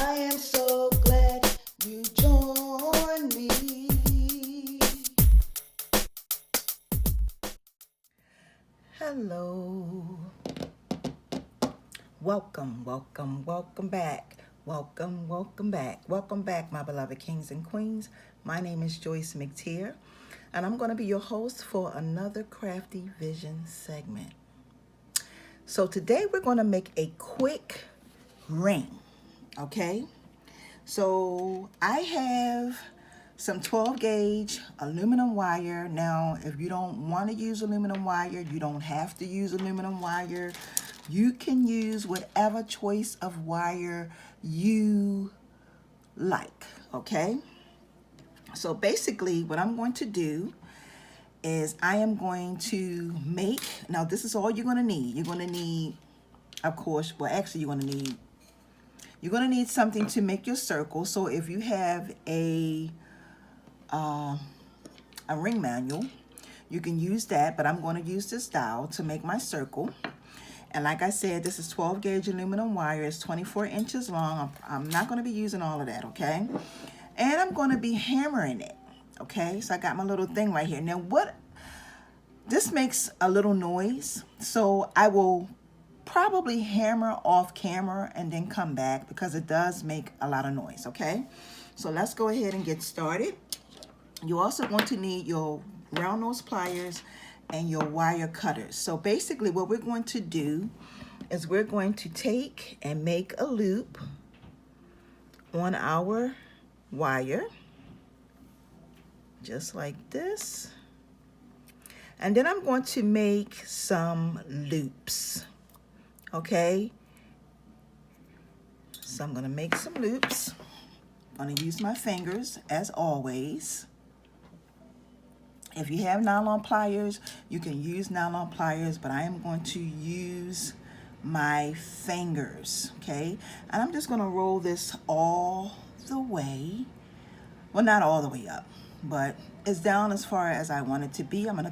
I am so glad you joined me. Hello. Welcome back. Welcome back, my beloved kings and queens. My name is Joyce McTeer, and I'm going to be your host for another Crafty Vision segment. So today we're going to make a quick ring, okay? So I have some 12 gauge aluminum wire. Now, if you don't want to use aluminum wire, you don't have to use aluminum wire. You can use whatever choice of wire you like, okay? So basically what I'm going to do is I am going to make, now this is all you're going to need. You're going to need, of course, well actually you're going to need something to make your circle. So if you have a ring manual, you can use that, but I'm going to use this dowel to make my circle. And like I said, this is 12 gauge aluminum wire. It's 24 inches long. I'm not going to be using all of that, okay? And I'm going to be hammering it, okay? So I got my little thing right here. Now this makes a little noise, so I will probably hammer off camera and then come back because it does make a lot of noise, okay? So let's go ahead and get started. You're also going to need your round nose pliers and your wire cutters. So basically what we're going to do is we're going to take and make a loop on our wire, just like this. And then I'm going to make some loops, okay? So I'm gonna make some loops. I'm gonna use my fingers as always. If you have nylon pliers, you can use nylon pliers, but I am going to use my fingers, okay? And I'm just gonna roll this all the way. Well, not all the way up, but it's down as far as I want it to be. I'm going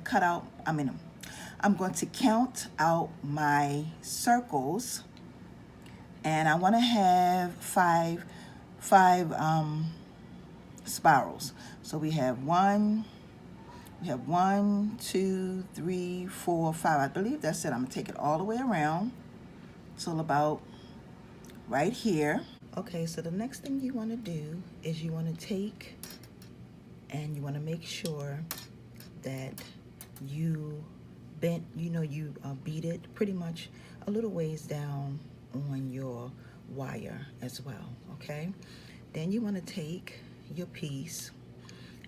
to count out my circles, and I want to have five spirals. So we have one, 2, 3, 4, 5. I believe that's it. I'm gonna take it all the way around till about right here. Okay, so the next thing you want to do is you want to take and you want to make sure that you beat it pretty much a little ways down on your wire as well, okay? Then you want to take your piece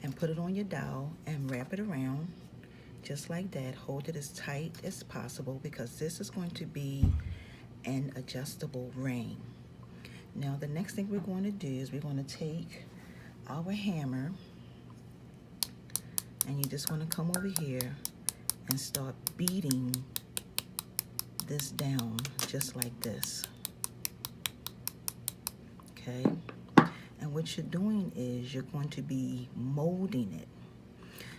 and put it on your dowel and wrap it around just like that. Hold it as tight as possible because this is going to be an adjustable ring. Now the next thing we're going to do is we're going to take our hammer and you just want to come over here and start beating this down just like this, okay? And what you're doing is you're going to be molding it.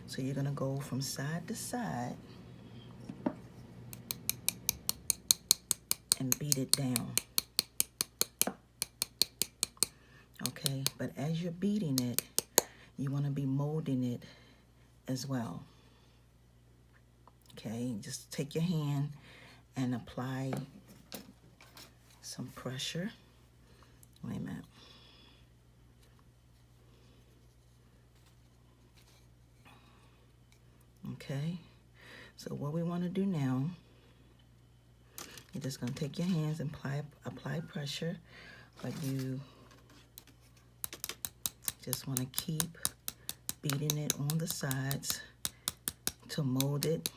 So you're going to go from side to side and beat it down, okay? But as you're beating it, you want to be molding it as well, okay? Just take your hand and apply some pressure. Wait a minute. Okay, so what we want to do now, you're just going to take your hands and apply pressure, but you just want to keep beating it on the sides to mold it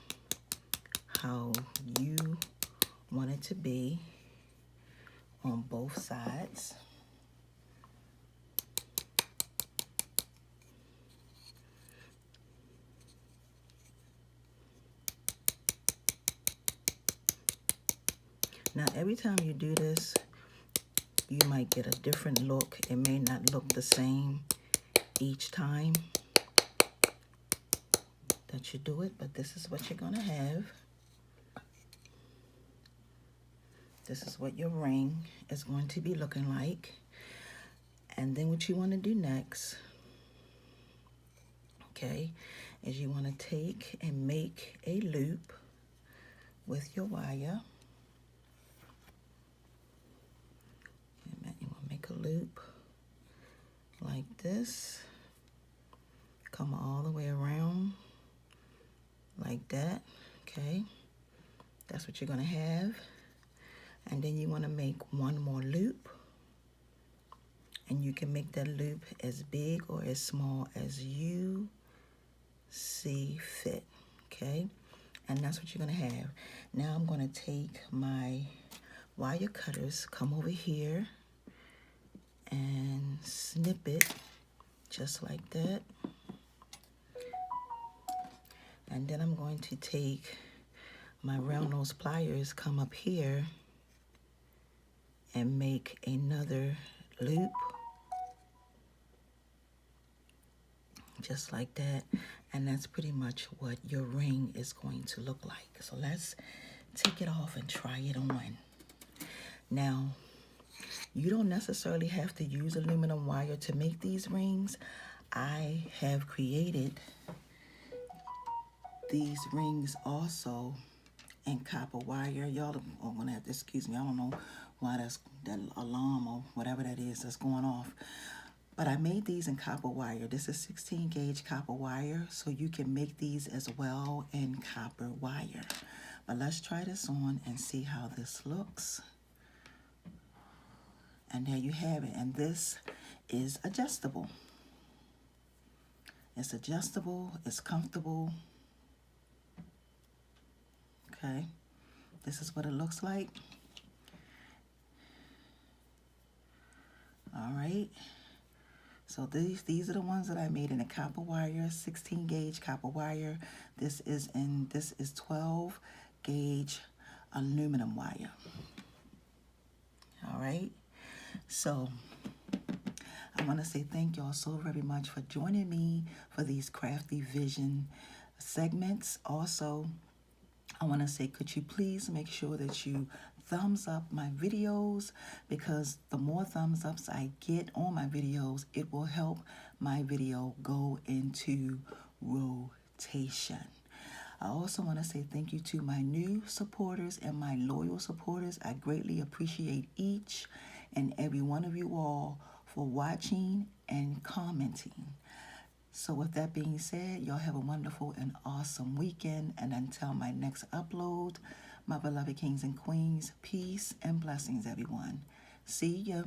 how you want it to be on both sides. Now, every time you do this, you might get a different look. It may not look the same each time that you do it, but this is what you're gonna have. This is what your ring is going to be looking like. And then what you want to do next, okay, is you want to take and make a loop with your wire. And you want to make a loop like this. Come all the way around like that, okay? That's what you're going to have. And then you want to make one more loop. And you can make that loop as big or as small as you see fit, okay? And that's what you're going to have. Now I'm going to take my wire cutters, come over here, and snip it just like that. And then I'm going to take my round nose pliers, come up here, and make another loop. Just like that. And that's pretty much what your ring is going to look like. So let's take it off and try it on. Now, you don't necessarily have to use aluminum wire to make these rings. I have created these rings also in copper wire. Y'all are gonna have to excuse me. I don't know why that's that alarm or whatever that is that's going off. But I made these in copper wire. This is 16 gauge copper wire, so you can make these as well in copper wire. But let's try this on and see how this looks. And there you have it. And this is adjustable. It's adjustable, it's comfortable. Okay, this is what it looks like. All right. So these are the ones that I made in the copper wire, 16 gauge copper wire. This is 12 gauge aluminum wire. All right. So I want to say thank y'all so very much for joining me for these Crafty Vision segments. Also, I want to say, could you please make sure that you thumbs up my videos, because the more thumbs ups I get on my videos, it will help my video go into rotation. I also want to say thank you to my new supporters and my loyal supporters. I greatly appreciate each and every one of you all for watching and commenting. So with that being said, y'all have a wonderful and awesome weekend. And until my next upload, my beloved kings and queens, peace and blessings, everyone. See ya.